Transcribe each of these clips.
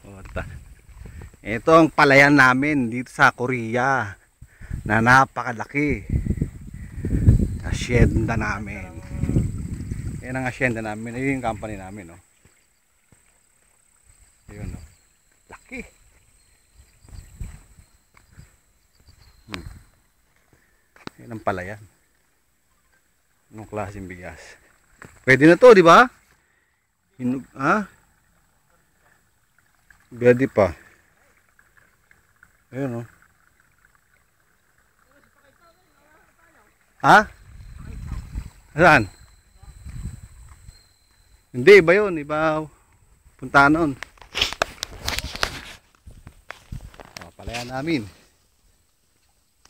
O, ito ang palayan namin dito sa Korea na napakalaki. Asyenda namin. Yan ang asyenda namin. Ayun yung company namin, no. Ayun, no. Laki. Yan ang palayan. Anong klaseng bigas? Pwede na to, di ba? Ha? Pwede pa. Ayun, no. Ha? Saan? Hindi, iba yun. Iba punta noon. O, palayan namin.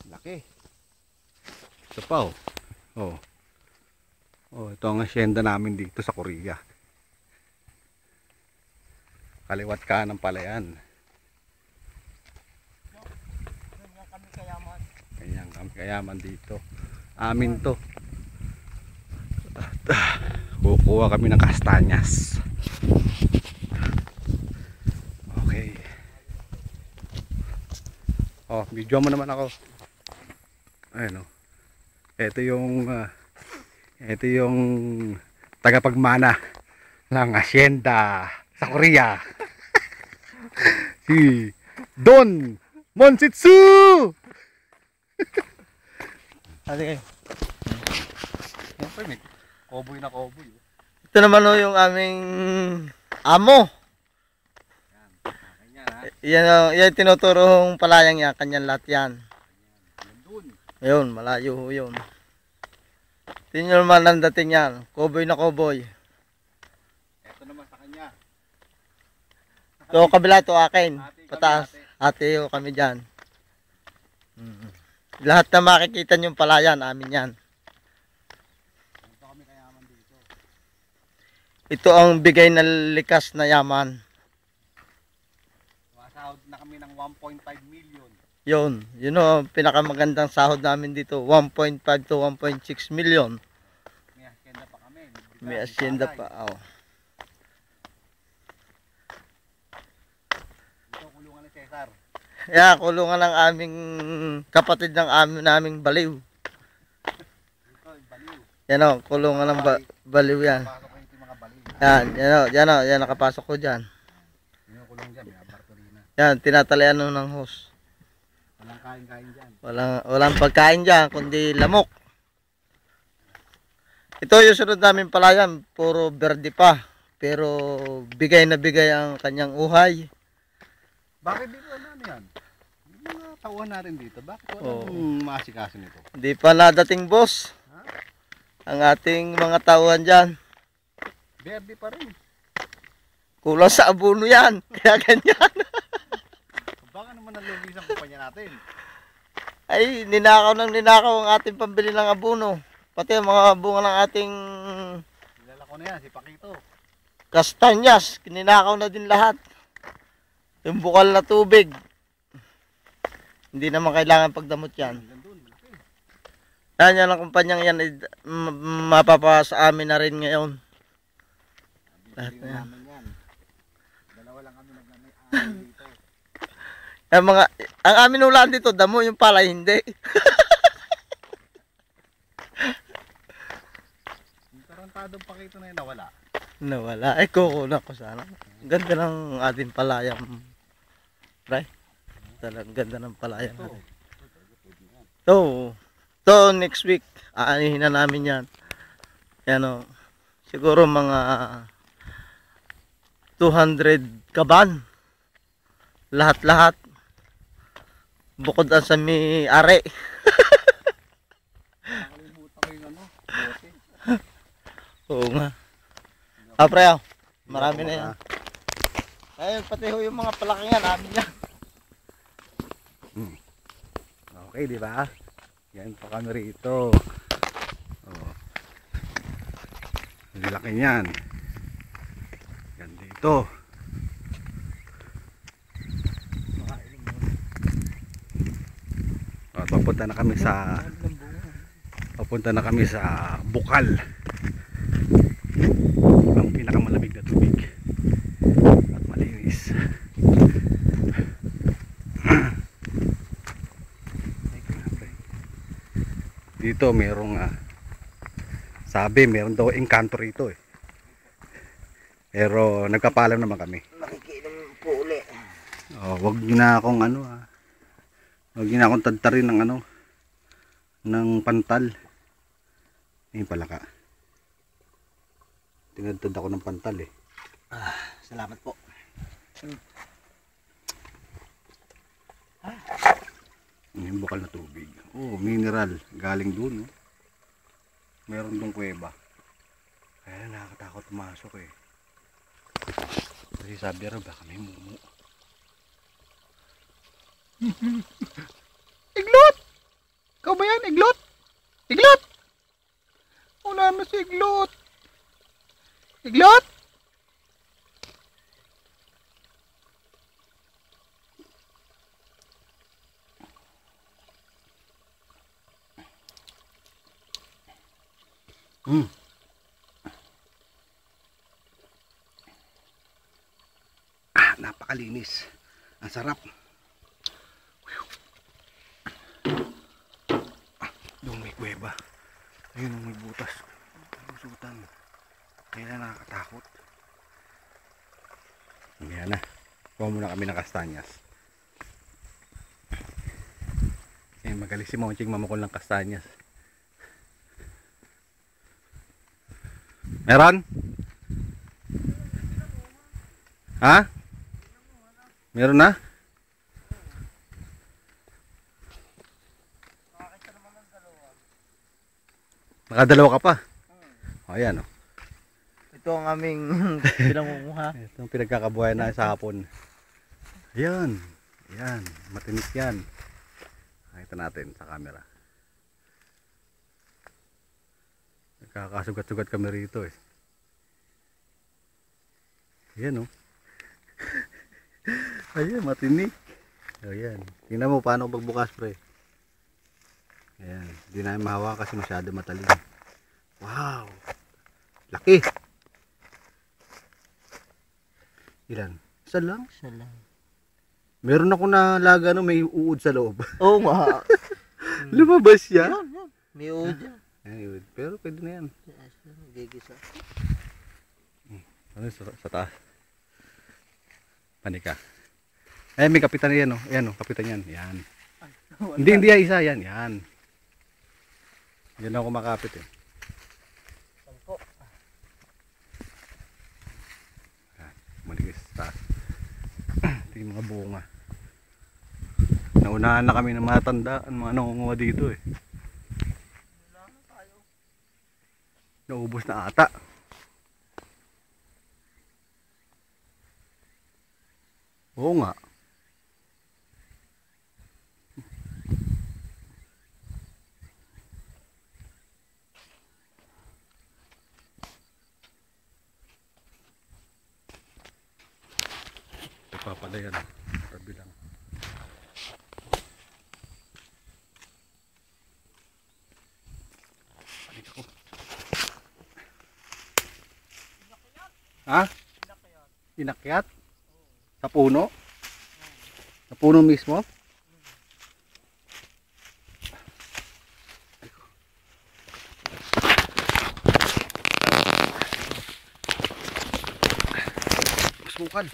Laki. Ito pa, oh. Oh. Oh, ito ang asyenda namin dito sa Korea. Kaliwat ka ng palayan. Ganyan kami kayaman dito. Amin to. Kukuha kami ng kastanyas. Okay. Oh, video mo naman ako. Ayun, oh. Ito yung tagapagmana ng asyenda sa Korea. Si Don Monsitsu. Ano kayo? Siyempre may cowboy na cowboy. Ito naman o yung aming amo. Yan tinuturong palayang yan, kanyang lahat yan. Ayun, malayo ho yun. Tingnan naman ang dating yan, cowboy na cowboy. Ito naman sa kanya. Ito kabila, ito akin. Pataas, ate o kami dyan. Lahat na makikita nyo yung palayan, amin yan. Ito ang bigay na likas na yaman. Sahod na kami ng 1.5 million. Yun o, pinakamagandang sahod namin dito, 1.5 to 1.6 million. May asyenda pa kami. May asyenda pa, oh. Ito kulungan ni Cesar. Yeah, kulungan ng aming kapatid ng naming baliw. Ito, baliw. Yan o, kulungan ng baliw yan. Pasok ko yung mga baliw. Yan nakapasok ko dyan. Yung kulong dyan, may abartolina. Yan, tinatalayan nun ng hose. Walang kain-kain dyan. Walang pagkain dyan, kundi lamok. Ito yung sunod namin palayan, puro berde pa. Pero bigay na bigay ang kanyang uhay. Bakit dito ano yan? Yung mga tauhan natin dito, bakit walang maasikaso nito? Hindi pa nadating boss. Ang ating mga tauhan dyan. Berde pa rin. Kulang sa abono yan. Kaya ganyan. Baka naman nalulis ang kumpanya natin. Ay, ninakaw ang ating pambili ng abono. Pati ang mga bunga ng ating Kilala ko na yan, si Pakito. kastanyas. Ninakaw na din lahat. Yung bukal na tubig. Hindi naman kailangan pagdamot yan. Yan ang kumpanyang yan. Mapapa sa amin na rin ngayon. Lahat na yan. Dalawa lang kami nagnanay dito. Ang amin ulan dito, damo yung pala hindi. Yung tarantadong Pakito na yun nawala. Nawala. Ay, kukunan ko sana. Ganda ng ating palayang. Right? Talagang ganda ng palayang natin. So, next week, aanihin na namin yan. Yan o. Siguro mga 200 kaban. Lahat-lahat. Bukod ang sa may are. Nakalimutan ko yung ano, bote. Oo nga. Pre, marami na yan. Ayun, pati ho yung mga palakingan, amin yan. Okay, di ba? Yan pa kami rito. Oh. Ang laki niyan. Yan dito. Papunta na kami sa Bukal. Ang pinakamalamig na tubig at malinis. Dito merong sabi meron daw engkanto rito eh. Pero nagkapalam naman kami. Makikinom po uli. Oh, wag niyo na akong wag niyo na akong tadtarin ng ng pantal. Ayun pala ka. Tinadtad ako ng pantal eh. Salamat po. Yung bukal na tubig. Oh, mineral. Galing dun. No? Meron dong kuweba. Kaya nakakatakot pumasok eh. Kasi sabi raw baka may mumu. Iglot! Ikaw ba yan? Iglot? Iglot! Wala na si Iglot. Iglot! Napakalinis. Ang sarap. Doon may kuweba. Ayun may butas. Busutan. Kaya nakakatakot. Yan na. Kuha muna kami ng kastanyas. Kasi magaling si Monching mamukol ng kastanyas. Meron? Ha? Meron na? Nakadalawa ka pa? Ayan oh. Ito ang aming pinangunguha. Ito ang pinagkakabuhayan na sa hapon. Ayan. Ayan. Matinis yan. Nakita natin sa camera. Nagkakasugat-sugat kami rito eh. Ayan oh. Ayan, matinik. Ayan. Tingnan mo paano magbukas pre. Ayan. Hindi namin mahawa kasi masyado matalim. Wow. Laki. Ilan? Isa lang? Isa lang. Meron ako na laga may uod sa loob. Oo nga. Lumabas siya. Yan. May uod yan. Ayun. Pero pwede na yan. Gigisa. Ano sa taas? Panika. Eh may kapitan yan oh. Ayan oh, kapitan yan. Yan. Hindi isa yan. Yan. Yan ako makapit eh. Sampo. Maligis sa taas. Ito yung mga bunga. Naunahan na kami ng mga tandaan, mga nangunguha dito eh. Naubos na ata. Oo nga. Ito pa pala yan. Tabi lang. Panik ako. Ha? Inakyat? Sa puno? Sa puno mismo? Masukan.